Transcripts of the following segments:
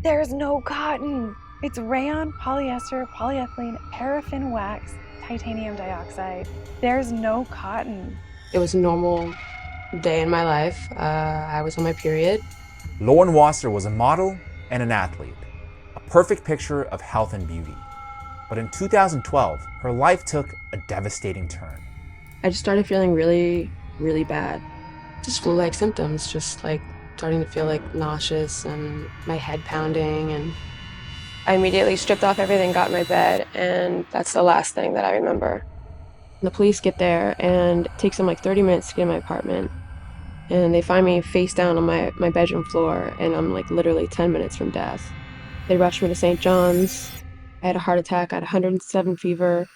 There's no cotton. It's rayon, polyester, polyethylene, paraffin wax, titanium dioxide. There's no cotton. It was a normal day in my life. I was on my period. Lauren Wasser was a model and an athlete, a perfect picture of health and beauty. But in 2012, her life took a devastating turn. I just started feeling really, really bad. Just flu-like symptoms, just like starting to feel like nauseous and my head pounding. And I immediately stripped off everything, got in my bed, and that's the last thing that I remember. The police get there, and it takes them like 30 minutes to get in my apartment. And they find me face down on my bedroom floor, and I'm like literally 10 minutes from death. They rushed me to St. John's. I had a heart attack, I had 107 fever.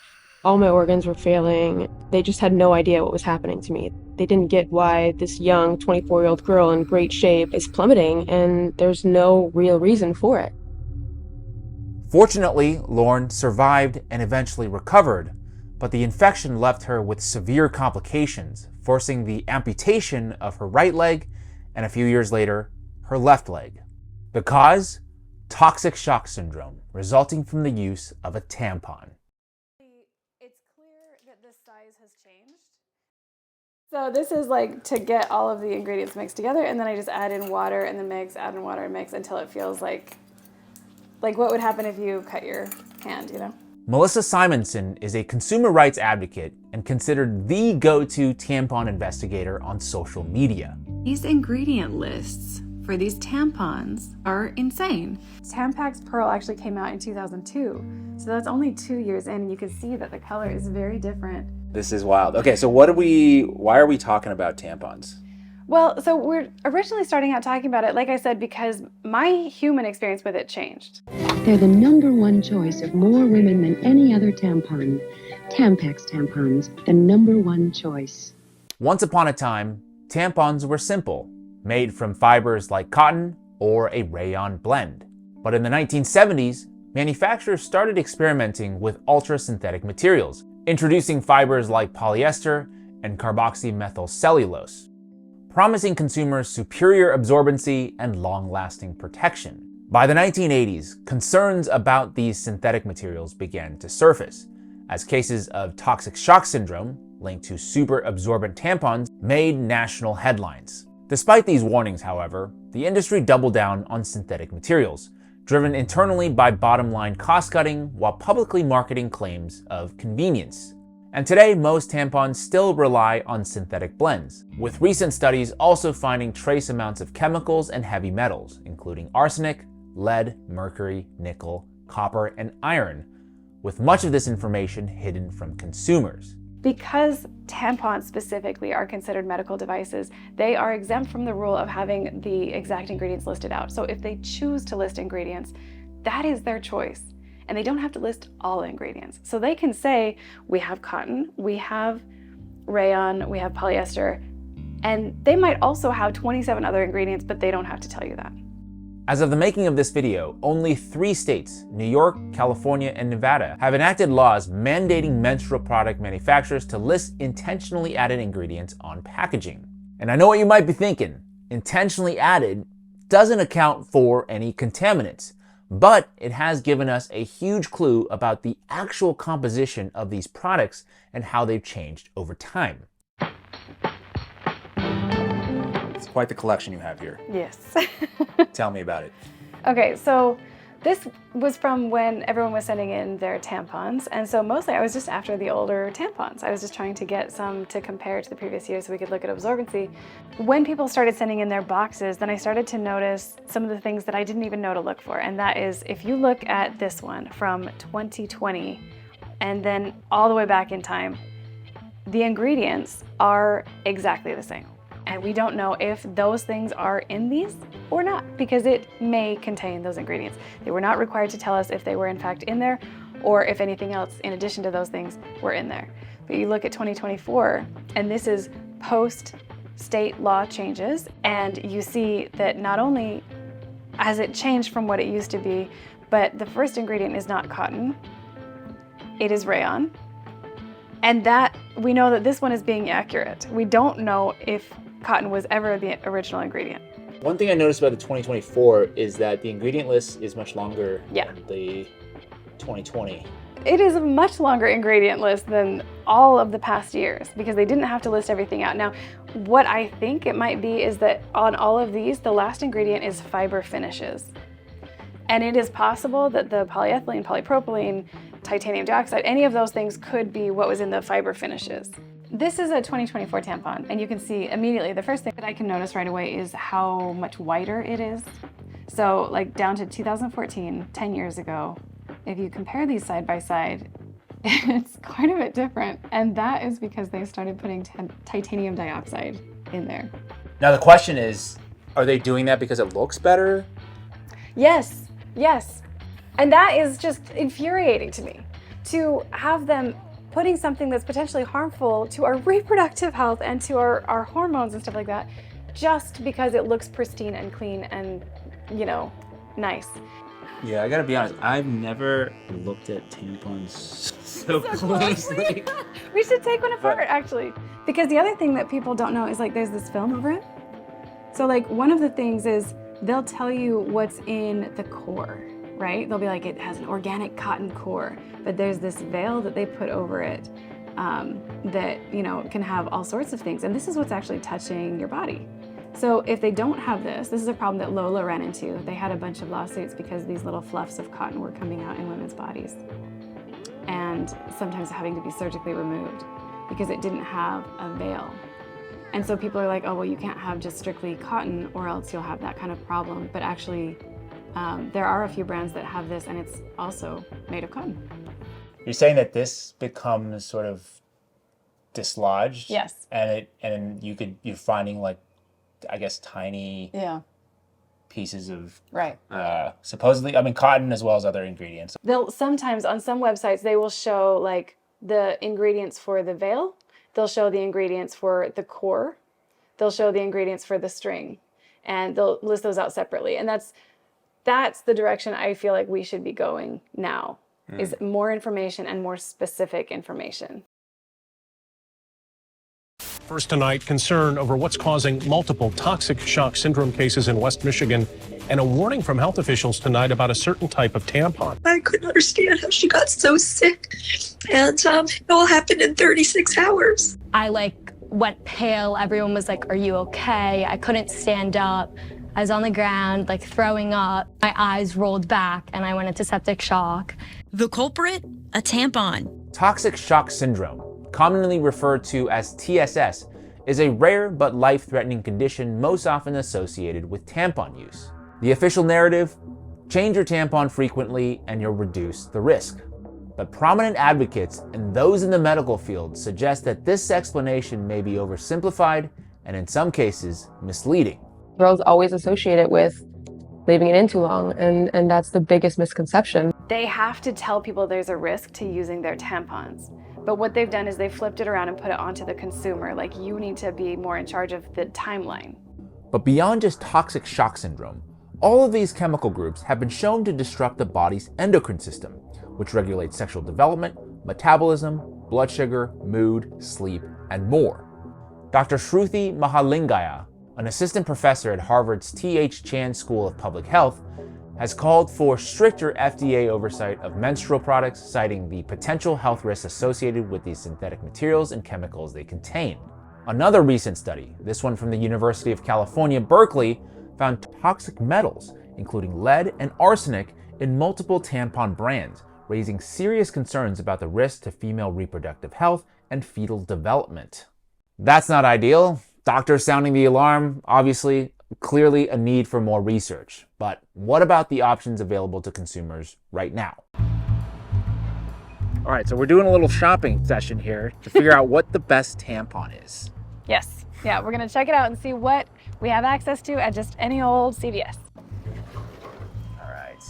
All my organs were failing. They just had no idea what was happening to me. They didn't get why this young 24-year-old girl in great shape is plummeting, and there's no real reason for it. Fortunately, Lauren survived and eventually recovered, but the infection left her with severe complications, forcing the amputation of her right leg and a few years later, her left leg. The cause? Toxic shock syndrome, resulting from the use of a tampon. It's clear that this size has changed. So this is like to get all of the ingredients mixed together, and then I just add in water and then mix, add in water and mix until it feels like what would happen if you cut your hand, you know? Melissa Simonson is a consumer rights advocate and considered the go-to tampon investigator on social media. These ingredient lists for these tampons are insane. Tampax Pearl actually came out in 2002, so that's only 2 years in, and you can see that the color is very different. This is wild. Okay, so why are we talking about tampons? Well, so we're originally starting out talking about it, like I said, because my human experience with it changed. They're the #1 choice of more women than any other tampon. Tampax tampons, the #1 choice. Once upon a time, tampons were simple, made from fibers like cotton or a rayon blend. But in the 1970s, manufacturers started experimenting with ultra-synthetic materials, introducing fibers like polyester and carboxymethylcellulose, promising consumers superior absorbency and long-lasting protection. By the 1980s, concerns about these synthetic materials began to surface, as cases of toxic shock syndrome linked to super absorbent tampons made national headlines. Despite these warnings, however, the industry doubled down on synthetic materials, driven internally by bottom-line cost-cutting while publicly marketing claims of convenience. And today, most tampons still rely on synthetic blends, with recent studies also finding trace amounts of chemicals and heavy metals, including arsenic, lead, mercury, nickel, copper, and iron, with much of this information hidden from consumers. Because tampons specifically are considered medical devices, they are exempt from the rule of having the exact ingredients listed out. So if they choose to list ingredients, that is their choice. And they don't have to list all ingredients. So they can say, we have cotton, we have rayon, we have polyester, and they might also have 27 other ingredients, but they don't have to tell you that. As of the making of this video, only 3 states, New York, California, and Nevada, have enacted laws mandating menstrual product manufacturers to list intentionally added ingredients on packaging. And I know what you might be thinking. Intentionally added doesn't account for any contaminants, but it has given us a huge clue about the actual composition of these products and how they've changed over time. It's quite the collection you have here. Yes. Tell me about it. Okay, so this was from when everyone was sending in their tampons, and so mostly I was just after the older tampons. I was just trying to get some to compare to the previous year so we could look at absorbency. When people started sending in their boxes, then I started to notice some of the things that I didn't even know to look for, and that is if you look at this one from 2020 and then all the way back in time, the ingredients are exactly the same. And we don't know if those things are in these or not, because it may contain those ingredients. They were not required to tell us if they were in fact in there or if anything else in addition to those things were in there. But you look at 2024, and this is post-state law changes, and you see that not only has it changed from what it used to be, but the first ingredient is not cotton, it is rayon. And that we know that this one is being accurate. We don't know if cotton was ever the original ingredient. One thing I noticed about the 2024 is that the ingredient list is much longer than the 2020. It is a much longer ingredient list than all of the past years because they didn't have to list everything out. Now, what I think it might be is that on all of these, the last ingredient is fiber finishes. And it is possible that the polyethylene, polypropylene, titanium dioxide, any of those things could be what was in the fiber finishes. This is a 2024 tampon, and you can see immediately, the first thing that I can notice right away is how much whiter it is. So like down to 2014, 10 years ago, if you compare these side by side, it's quite a bit different. And that is because they started putting titanium dioxide in there. Now the question is, are they doing that because it looks better? Yes, yes. And that is just infuriating to me, to have them putting something that's potentially harmful to our reproductive health and to our hormones and stuff like that, just because it looks pristine and clean and, you know, nice. Yeah, I gotta be honest, I've never looked at tampons so closely. We should take one apart, actually. Because the other thing that people don't know is like there's this film over it. So like one of the things is they'll tell you what's in the core, right? They'll be like, it has an organic cotton core, but there's this veil that they put over it that, you know, can have all sorts of things. And this is what's actually touching your body. So if they don't have this is a problem that Lola ran into. They had a bunch of lawsuits because these little fluffs of cotton were coming out in women's bodies and sometimes having to be surgically removed because it didn't have a veil. And so people are like, oh, well, you can't have just strictly cotton or else you'll have that kind of problem. But actually, there are a few brands that have this and it's also made of cotton. You're saying that this becomes sort of dislodged? Yes. And you're finding like, I guess, tiny pieces of supposedly, I mean, cotton as well as other ingredients. They'll sometimes on some websites they will show like the ingredients for the veil. They'll show the ingredients for the core. They'll show the ingredients for the string, and they'll list those out separately. And that's the direction I feel like we should be going now. Is more information and more specific information. First tonight, concern over what's causing multiple toxic shock syndrome cases in West Michigan, and a warning from health officials tonight about a certain type of tampon. I couldn't understand how she got so sick, and it all happened in 36 hours. I went pale. Everyone was like, "Are you okay?" I couldn't stand up. I was on the ground, throwing up. My eyes rolled back, and I went into septic shock. The culprit? A tampon. Toxic shock syndrome, commonly referred to as TSS, is a rare but life-threatening condition most often associated with tampon use. The official narrative: change your tampon frequently and you'll reduce the risk. But prominent advocates and those in the medical field suggest that this explanation may be oversimplified and in some cases misleading. Girls always associate it with leaving it in too long, and that's the biggest misconception. They have to tell people there's a risk to using their tampons. But what they've done is they've flipped it around and put it onto the consumer. Like, you need to be more in charge of the timeline. But beyond just toxic shock syndrome, all of these chemical groups have been shown to disrupt the body's endocrine system, which regulates sexual development, metabolism, blood sugar, mood, sleep, and more. Dr. Shruti Mahalingaya, an assistant professor at Harvard's T.H. Chan School of Public Health, has called for stricter FDA oversight of menstrual products, citing the potential health risks associated with these synthetic materials and chemicals they contain. Another recent study, this one from the University of California, Berkeley, found toxic metals, including lead and arsenic, in multiple tampon brands, raising serious concerns about the risk to female reproductive health and fetal development. That's not ideal. Doctors sounding the alarm, obviously, clearly a need for more research. But what about the options available to consumers right now? All right, so we're doing a little shopping session here to figure out what the best tampon is. Yes. Yeah, we're going to check it out and see what we have access to at just any old CVS. All right.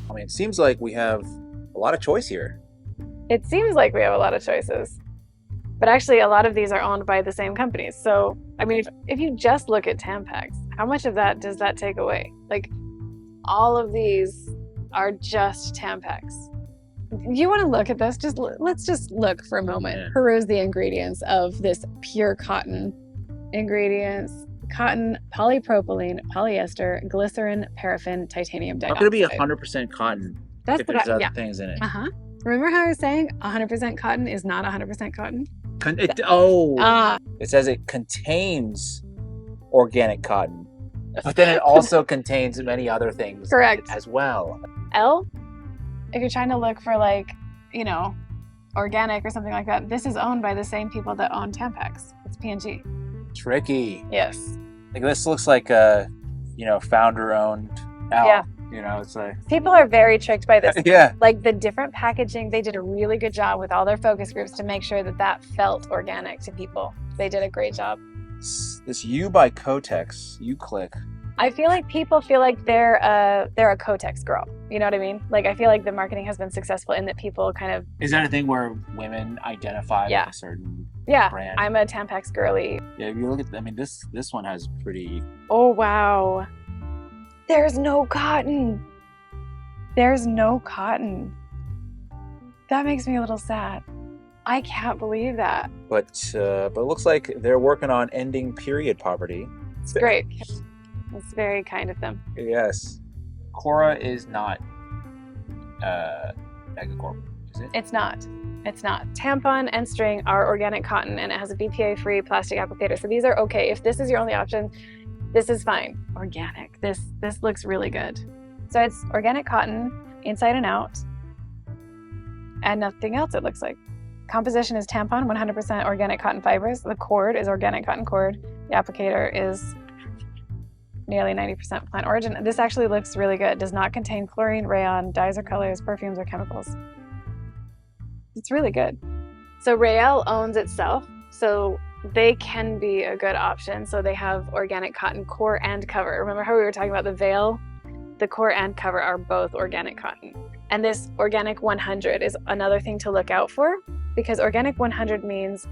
I mean, it seems like we have a lot of choice here. It seems like we have a lot of choices. But actually, a lot of these are owned by the same companies. So, I mean, if you just look at Tampax, how much of that does that take away? Like, all of these are just Tampax. You want to look at this? Let's just look for a moment. Peruse the ingredients of this pure cotton ingredients. cotton, polypropylene, polyester, glycerin, paraffin, titanium How dioxide. could it be 100% cotton That's if what there's I, other yeah. things in it? Remember how I was saying 100% cotton is not 100% cotton? It says it contains organic cotton, but then it also contains many other things Correct. as well. L, if you're trying to look for like, you know, organic or something like that, this is owned by the same people that own Tampax. It's P&G. Tricky. Yes. Like this looks like a, founder-owned L. Yeah. It's like People are very tricked by this. Yeah. Like the different packaging, they did a really good job with all their focus groups to make sure that felt organic to people. They did a great job. This U by Kotex, you click. I feel like people feel like they're a Kotex girl. You know what I mean? Like I feel like the marketing has been successful in that people kind of. Is that a thing where women identify with a certain brand? I'm a Tampax girly. Yeah, if you look at, this one has pretty. Oh wow. There's no cotton. There's no cotton. That makes me a little sad. I can't believe that. But it looks like they're working on ending period poverty. It's great. It's very kind of them. Yes. Cora is not megacorp, is it? It's not. It's not. Tampon and string are organic cotton, and it has a BPA-free plastic applicator. So these are okay. If this is your only option, this is fine. Organic. This looks really good. So it's organic cotton, inside and out, and nothing else it looks like. Composition is tampon, 100% organic cotton fibers. The cord is organic cotton cord. The applicator is nearly 90% plant origin. This actually looks really good. Does not contain chlorine, rayon, dyes or colors, perfumes or chemicals. It's really good. So Rael owns itself, so they can be a good option. So they have organic cotton core and cover. Remember how we were talking about the veil? The core and cover are both organic cotton. And this organic 100 is another thing to look out for, because organic 100 means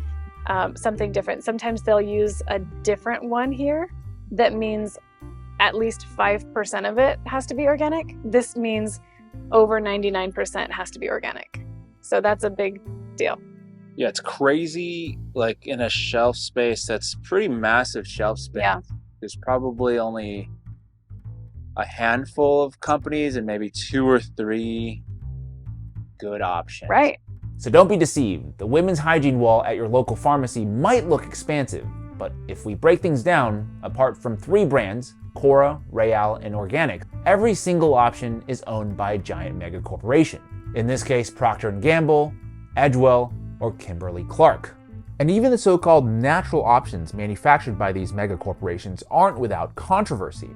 something different. Sometimes they'll use a different one here that means at least 5% of it has to be organic. This means over 99% has to be organic. So that's a big deal. Yeah, it's crazy, like in a shelf space that's pretty massive shelf space. Yeah. There's probably only a handful of companies and maybe 2 or 3 good options. Right. So don't be deceived. The women's hygiene wall at your local pharmacy might look expansive, but if we break things down, apart from 3 brands, Cora, Rael, and Organic, every single option is owned by a giant mega corporation. In this case, Procter & Gamble, Edgewell, or Kimberly-Clark. And even the so-called natural options manufactured by these mega corporations aren't without controversy.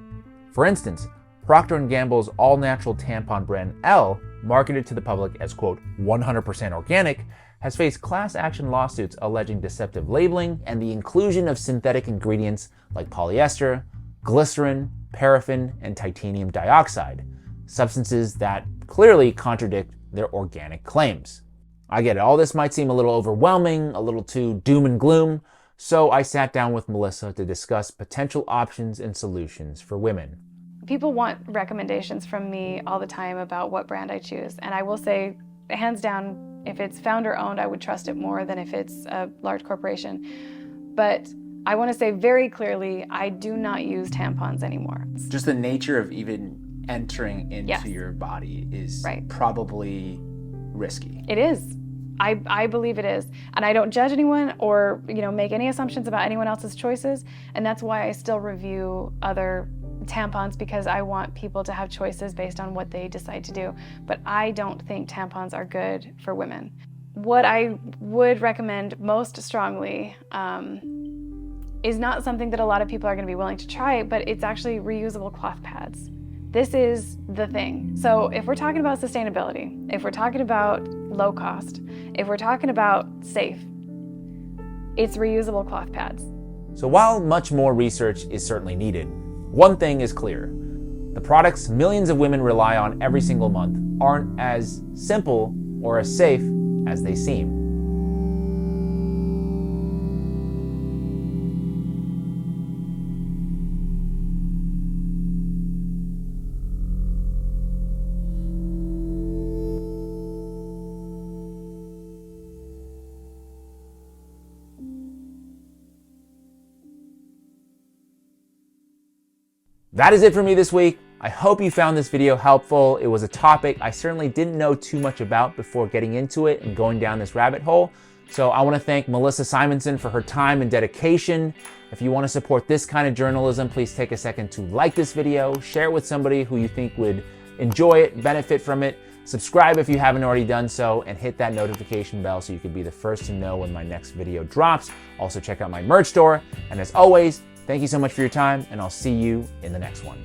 For instance, Procter & Gamble's all-natural tampon brand L, marketed to the public as, quote, 100% organic, has faced class action lawsuits alleging deceptive labeling and the inclusion of synthetic ingredients like polyester, glycerin, paraffin, and titanium dioxide, substances that clearly contradict their organic claims. I get it, all this might seem a little overwhelming, a little too doom and gloom, so I sat down with Melissa to discuss potential options and solutions for women. People want recommendations from me all the time about what brand I choose, and I will say, hands down, if it's founder owned, I would trust it more than if it's a large corporation. But I want to say very clearly, I do not use tampons anymore. Just the nature of even entering into your body is probably risky. It is. I believe it is. And I don't judge anyone or make any assumptions about anyone else's choices. And that's why I still review other tampons, because I want people to have choices based on what they decide to do. But I don't think tampons are good for women. What I would recommend most strongly is not something that a lot of people are going to be willing to try, but it's actually reusable cloth pads. This is the thing. So if we're talking about sustainability, if we're talking about low cost, if we're talking about safe, it's reusable cloth pads. So while much more research is certainly needed, one thing is clear. The products millions of women rely on every single month aren't as simple or as safe as they seem. That is it for me this week. I hope you found this video helpful. It was a topic I certainly didn't know too much about before getting into it and going down this rabbit hole. So I want to thank Melissa Simonson for her time and dedication. If you want to support this kind of journalism, please take a second to like this video, share it with somebody who you think would enjoy it, benefit from it. Subscribe if you haven't already done so, and hit that notification bell so you can be the first to know when my next video drops. Also check out my merch store. And as always, thank you so much for your time, and I'll see you in the next one.